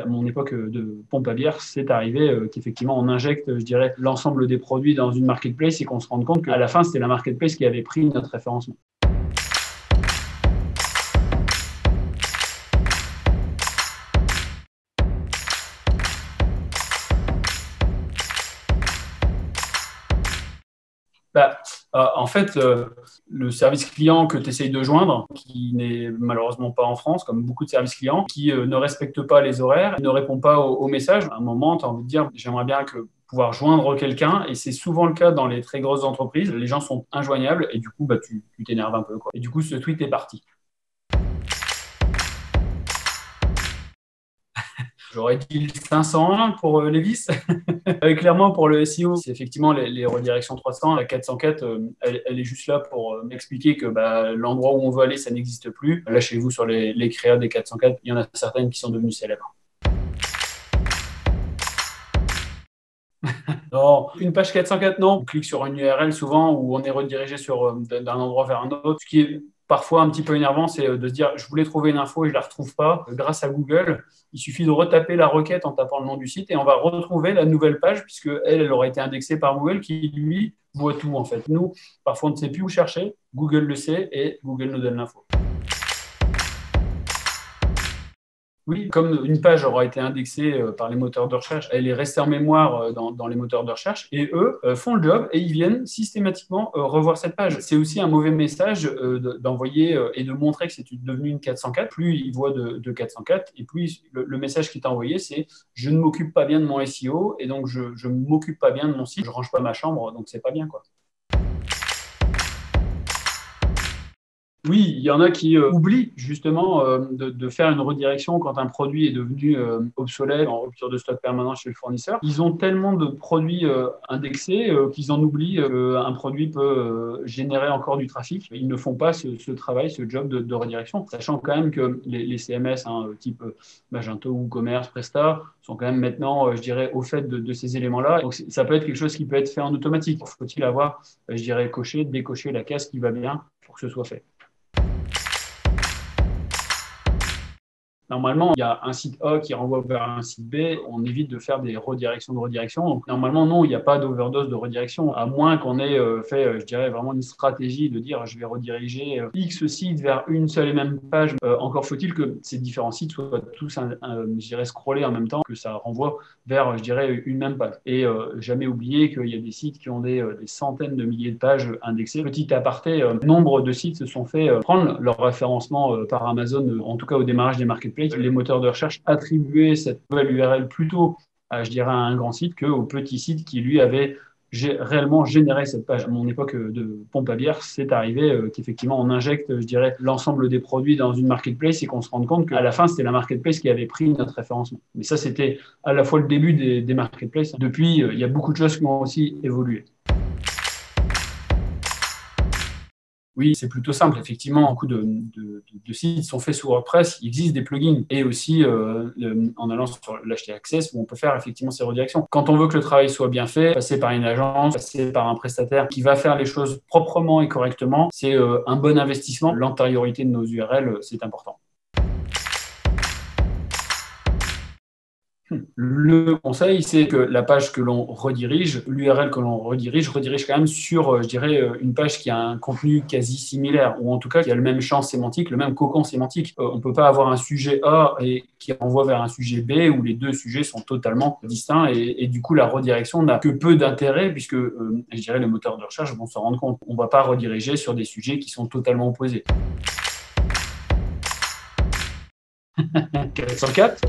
À mon époque de pompe à bière, c'est arrivé qu'effectivement on injecte, je dirais, l'ensemble des produits dans une marketplace et qu'on se rende compte qu'à la fin, c'était la marketplace qui avait pris notre référencement. En fait, le service client que tu essayes de joindre, qui n'est malheureusement pas en France, comme beaucoup de services clients, qui ne respecte pas les horaires, ne répond pas aux messages, à un moment, tu as envie de dire, j'aimerais bien pouvoir joindre quelqu'un, et c'est souvent le cas dans les très grosses entreprises. Les gens sont injoignables, et du coup, tu t'énerves un peu, quoi. Et du coup, ce tweet est parti. J'aurais dit le 501 pour Levis. Clairement, pour le SEO, c'est effectivement les redirections 300. La 404, elle est juste là pour m'expliquer que l'endroit où on veut aller, ça n'existe plus. Là, chez vous, sur les créas des 404, il y en a certaines qui sont devenues célèbres. Non, une page 404, non. On clique sur une URL souvent où on est redirigé d'un endroit vers un autre. Ce qui est parfois un petit peu énervant, c'est de se dire je voulais trouver une info et je ne la retrouve pas. Grâce à Google, il suffit de retaper la requête en tapant le nom du site et on va retrouver la nouvelle page puisque elle aura été indexée par Google qui, lui, voit tout en fait. Nous, parfois, on ne sait plus où chercher. Google le sait et Google nous donne l'info. Oui, comme une page aura été indexée par les moteurs de recherche, elle est restée en mémoire dans les moteurs de recherche et eux font le job et ils viennent systématiquement revoir cette page. C'est aussi un mauvais message d'envoyer et de montrer que c'est devenu une 404. Plus ils voient de 404 et plus le message qui est envoyé, c'est je ne m'occupe pas bien de mon SEO et donc je ne m'occupe pas bien de mon site, je ne range pas ma chambre, donc c'est pas bien, quoi. Oui, il y en a qui oublient justement de faire une redirection quand un produit est devenu obsolète, en rupture de stock permanent chez le fournisseur. Ils ont tellement de produits indexés qu'ils en oublient qu'un produit peut générer encore du trafic. Ils ne font pas ce travail, ce job de redirection, sachant quand même que les CMS type Magento, WooCommerce, Presta sont quand même maintenant, je dirais, au fait de ces éléments-là. Donc ça peut être quelque chose qui peut être fait en automatique. Faut-il avoir, je dirais, décoché la case qui va bien pour que ce soit fait. Normalement, il y a un site A qui renvoie vers un site B. On évite de faire des redirections de redirection. Donc, normalement, non, il n'y a pas d'overdose de redirection, à moins qu'on ait fait, je dirais, vraiment une stratégie de dire je vais rediriger X sites vers une seule et même page. Encore faut-il que ces différents sites soient tous, je dirais, scrollés en même temps, que ça renvoie vers, je dirais, une même page. Et jamais oublier qu'il y a des sites qui ont des centaines de milliers de pages indexées. Petit aparté, nombre de sites se sont fait prendre leur référencement par Amazon, en tout cas au démarrage des marketplaces. Les moteurs de recherche attribuaient cette nouvelle URL plutôt à, je dirais, à un grand site qu'au petit site qui, lui, avait réellement généré cette page. À mon époque de pompe à bière, c'est arrivé qu'effectivement, on injecte, je dirais, l'ensemble des produits dans une marketplace et qu'on se rende compte qu'à la fin, c'était la marketplace qui avait pris notre référencement. Mais ça, c'était à la fois le début des marketplaces. Depuis, il y a beaucoup de choses qui ont aussi évolué. Oui, c'est plutôt simple. Effectivement, beaucoup de sites sont faits sous WordPress. Il existe des plugins et aussi en allant sur l'HT Access où on peut faire effectivement ces redirections. Quand on veut que le travail soit bien fait, passer par une agence, passer par un prestataire qui va faire les choses proprement et correctement, c'est un bon investissement. L'antériorité de nos URL, c'est important. Le conseil, c'est que la page que l'on redirige, l'URL que l'on redirige quand même sur, je dirais, une page qui a un contenu quasi similaire, ou en tout cas qui a le même champ sémantique, le même cocon sémantique. On ne peut pas avoir un sujet A et qui renvoie vers un sujet B où les deux sujets sont totalement distincts et du coup la redirection n'a que peu d'intérêt puisque, je dirais, les moteurs de recherche vont s'en rendre compte. On ne va pas rediriger sur des sujets qui sont totalement opposés. 404